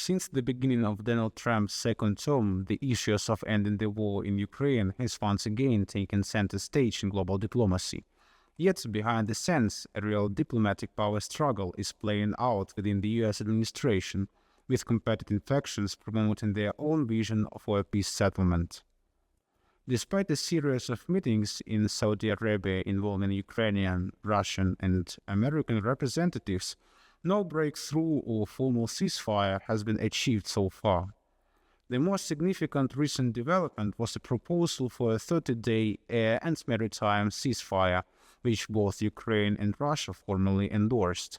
Since the beginning of Donald Trump's second term, the issues of ending the war in Ukraine has once again taken center stage in global diplomacy. Yet, behind the scenes, a real diplomatic power struggle is playing out within the US administration, with competitive factions promoting their own vision for a peace settlement. Despite a series of meetings in Saudi Arabia involving Ukrainian, Russian, and American representatives, no breakthrough or formal ceasefire has been achieved so far. The most significant recent development was a proposal for a 30-day air and maritime ceasefire, which both Ukraine and Russia formally endorsed.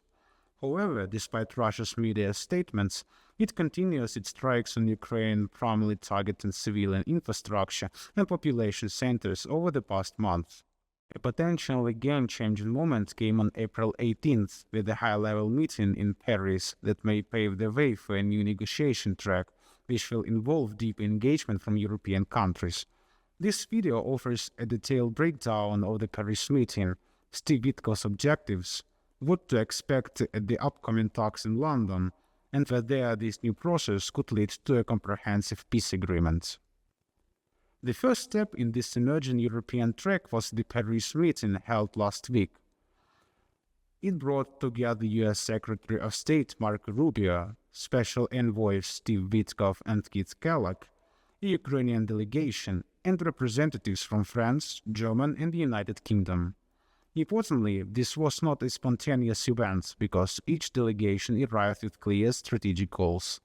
However, despite Russia's media statements, it continues its strikes on Ukraine, primarily targeting civilian infrastructure and population centers over the past month. A potentially game-changing moment came on April 18th with a high-level meeting in Paris that may pave the way for a new negotiation track, which will involve deep engagement from European countries. This video offers a detailed breakdown of the Paris meeting, Steve Witkoff's objectives, what to expect at the upcoming talks in London, and whether this new process could lead to a comprehensive peace agreement. The first step in this emerging European track was the Paris meeting held last week. It brought together US Secretary of State Marco Rubio, Special Envoy Steve Witkoff and Keith Kellogg, a Ukrainian delegation, and representatives from France, Germany, and the United Kingdom. Importantly, this was not a spontaneous event because each delegation arrived with clear strategic goals.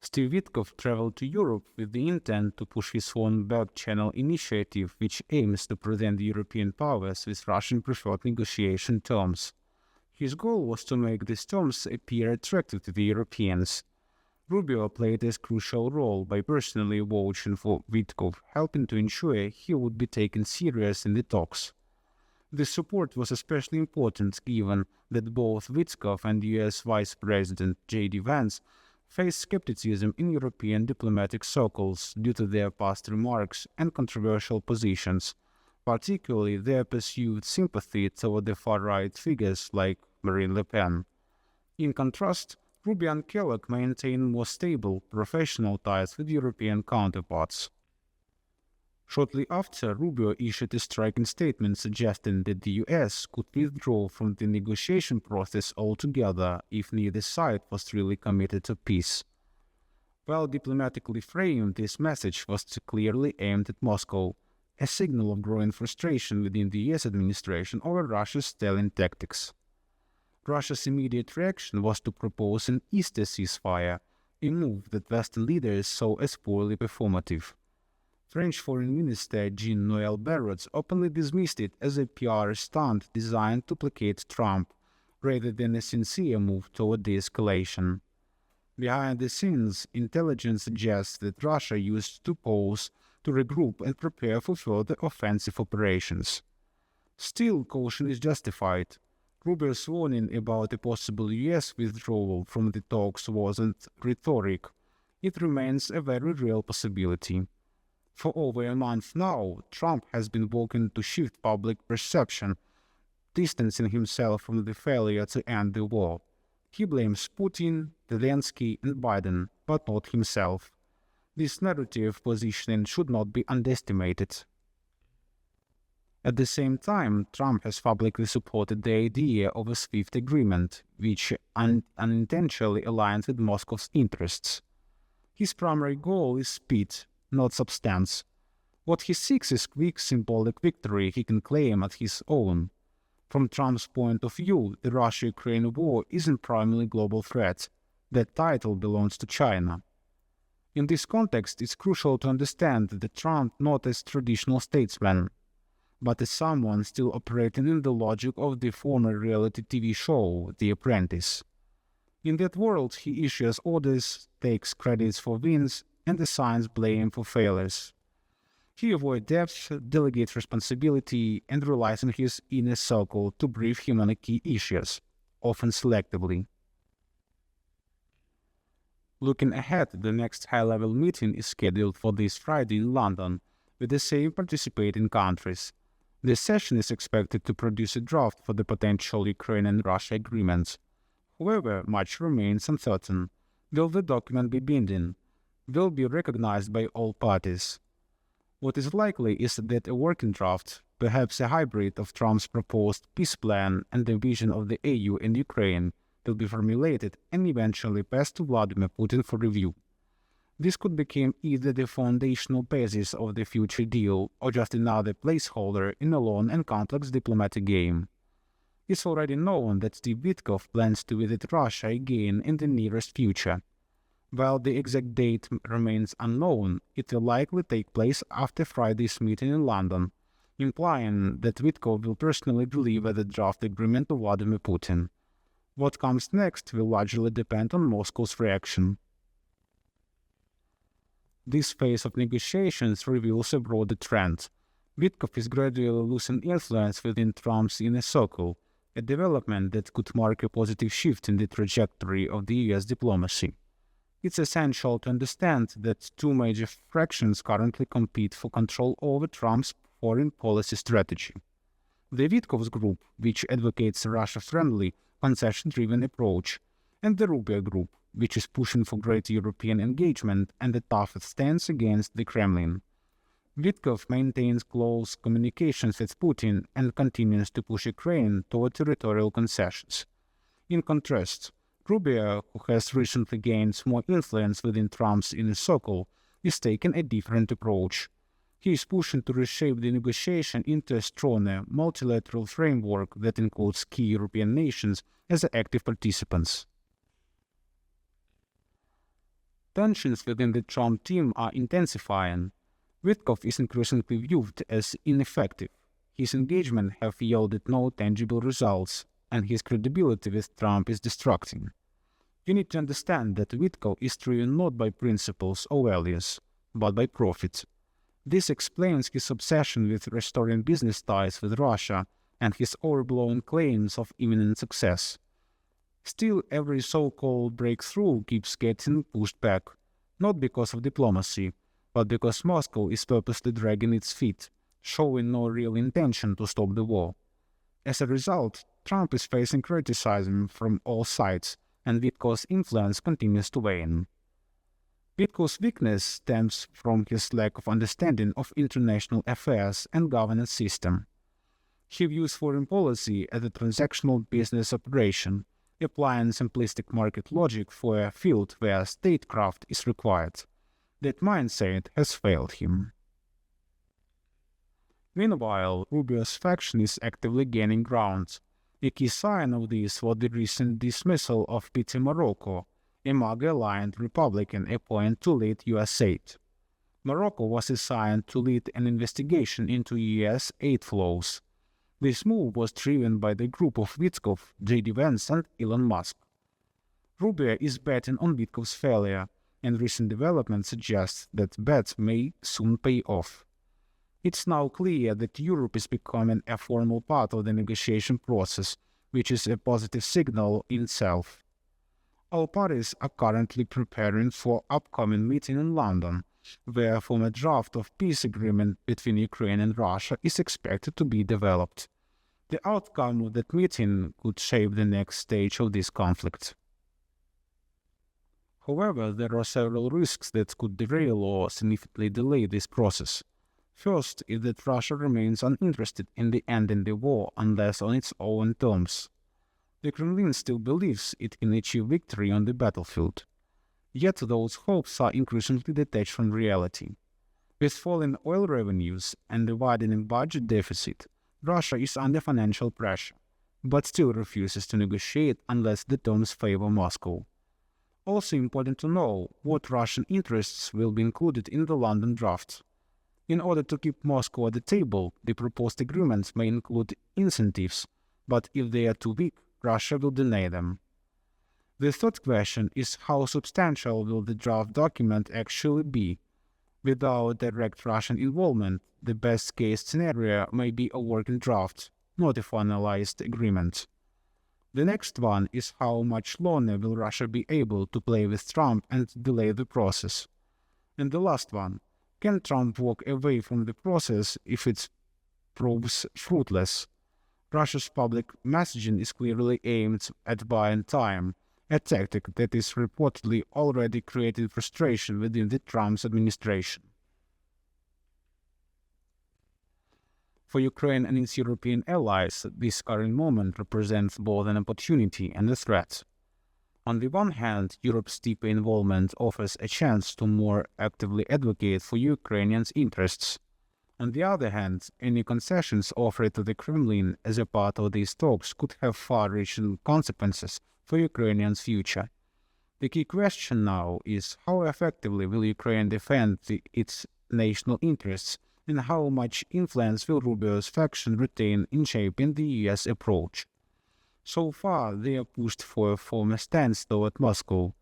Steve Witkoff traveled to Europe with the intent to push his own back channel initiative, which aims to present the European powers with Russian preferred negotiation terms. His goal was to make these terms appear attractive to the Europeans. Rubio played a crucial role by personally vouching for Witkoff, helping to ensure he would be taken serious in the talks. This support was especially important given that both Witkoff and US Vice President J.D. Vance faced skepticism in European diplomatic circles due to their past remarks and controversial positions, particularly their perceived sympathy toward the far-right figures like Marine Le Pen. In contrast, Rubio and Kellogg maintained more stable, professional ties with European counterparts. Shortly after, Rubio issued a striking statement suggesting that the US could withdraw from the negotiation process altogether if neither side was really committed to peace. While diplomatically framed, this message was clearly aimed at Moscow, a signal of growing frustration within the US administration over Russia's stalling tactics. Russia's immediate reaction was to propose an Easter ceasefire, a move that Western leaders saw as poorly performative. French Foreign Minister Jean-Noël Barrot openly dismissed it as a PR stunt designed to placate Trump, rather than a sincere move toward de-escalation. Behind the scenes, intelligence suggests that Russia used the pause to regroup and prepare for further offensive operations. Still, caution is justified. Rubio's warning about a possible US withdrawal from the talks wasn't rhetoric. It remains a very real possibility. For over a month now, Trump has been working to shift public perception, distancing himself from the failure to end the war. He blames Putin, Zelensky, and Biden, but not himself. This narrative positioning should not be underestimated. At the same time, Trump has publicly supported the idea of a swift agreement, which unintentionally aligns with Moscow's interests. His primary goal is speed, not substance. What he seeks is quick, symbolic victory he can claim as his own. From Trump's point of view, the Russia-Ukraine war isn't primarily a global threat. That title belongs to China. In this context, it's crucial to understand that Trump not as traditional statesman, but as someone still operating in the logic of the former reality TV show, The Apprentice. In that world, he issues orders, takes credits for wins, and assigns blame for failures. He avoids depth, delegates responsibility, and relies on his inner circle to brief him on key issues, often selectively. Looking ahead, the next high-level meeting is scheduled for this Friday in London, with the same participating countries. This session is expected to produce a draft for the potential Ukraine and Russia agreements. However, much remains uncertain. Will the document be binding? Will be recognized by all parties? What is likely is that a working draft, perhaps a hybrid of Trump's proposed peace plan and the vision of the EU and Ukraine, will be formulated and eventually passed to Vladimir Putin for review. This could become either the foundational basis of the future deal or just another placeholder in a long and complex diplomatic game. It's already known that Steve Witkoff plans to visit Russia again in the nearest future. While the exact date remains unknown, it will likely take place after Friday's meeting in London, implying that Witkoff will personally deliver the draft agreement to Vladimir Putin. What comes next will largely depend on Moscow's reaction. This phase of negotiations reveals a broader trend. Witkoff is gradually losing influence within Trump's inner circle, a development that could mark a positive shift in the trajectory of the US diplomacy. It's essential to understand that two major fractions currently compete for control over Trump's foreign policy strategy. The Witkoff's group, which advocates a Russia-friendly, concession-driven approach, and the Rubio group, which is pushing for greater European engagement and a tougher stance against the Kremlin. Witkoff maintains close communications with Putin and continues to push Ukraine toward territorial concessions. In contrast, Rubio, who has recently gained more influence within Trump's inner circle, is taking a different approach. He is pushing to reshape the negotiation into a stronger, multilateral framework that includes key European nations as active participants. Tensions within the Trump team are intensifying. Witkoff is increasingly viewed as ineffective. His engagement have yielded no tangible results, and his credibility with Trump is destructing. You need to understand that Witkoff is driven not by principles or values, but by profit. This explains his obsession with restoring business ties with Russia and his overblown claims of imminent success. Still, every so-called breakthrough keeps getting pushed back, not because of diplomacy, but because Moscow is purposely dragging its feet, showing no real intention to stop the war. As a result, Trump is facing criticism from all sides, and Witkoff's influence continues to wane. Witkoff's weakness stems from his lack of understanding of international affairs and governance system. He views foreign policy as a transactional business operation, applying simplistic market logic for a field where statecraft is required. That mindset has failed him. Meanwhile, Rubio's faction is actively gaining ground. A key sign of this was the recent dismissal of Peter Morocco, a MAGA-aligned Republican appointed to lead U.S. aid. Morocco was assigned to lead an investigation into U.S. aid flows. This move was driven by the group of Witkoff, J.D. Vance, and Elon Musk. Rubio is betting on Witkoff's failure, and recent developments suggest that bets may soon pay off. It's now clear that Europe is becoming a formal part of the negotiation process, which is a positive signal in itself. All parties are currently preparing for upcoming meeting in London, where a formal draft of peace agreement between Ukraine and Russia is expected to be developed. The outcome of that meeting could shape the next stage of this conflict. However, there are several risks that could derail or significantly delay this process. First is that Russia remains uninterested in the ending the war unless on its own terms. The Kremlin still believes it can achieve victory on the battlefield. Yet those hopes are increasingly detached from reality. With falling oil revenues and a widening budget deficit, Russia is under financial pressure, but still refuses to negotiate unless the terms favor Moscow. Also important to know what Russian interests will be included in the London draft. In order to keep Moscow at the table, the proposed agreements may include incentives, but if they are too weak, Russia will deny them. The third question is how substantial will the draft document actually be? Without direct Russian involvement, the best-case scenario may be a working draft, not a finalized agreement. The next one is how much longer will Russia be able to play with Trump and delay the process. And the last one, can Trump walk away from the process if it proves fruitless? Russia's public messaging is clearly aimed at buying time, a tactic that is reportedly already creating frustration within the Trump's administration. For Ukraine and its European allies, this current moment represents both an opportunity and a threat. On the one hand, Europe's deeper involvement offers a chance to more actively advocate for Ukrainians' interests. On the other hand, any concessions offered to the Kremlin as a part of these talks could have far-reaching consequences for Ukrainians' future. The key question now is how effectively will Ukraine defend its national interests, and how much influence will Rubio's faction retain in shaping the US approach. So far, they have pushed for a firmer stance toward Moscow,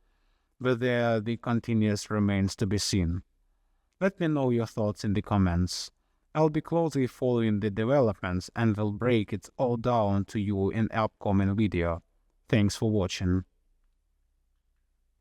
whether the continuous remains to be seen. Let me know your thoughts in the comments. I'll be closely following the developments and will break it all down to you in an upcoming video. Thanks for watching.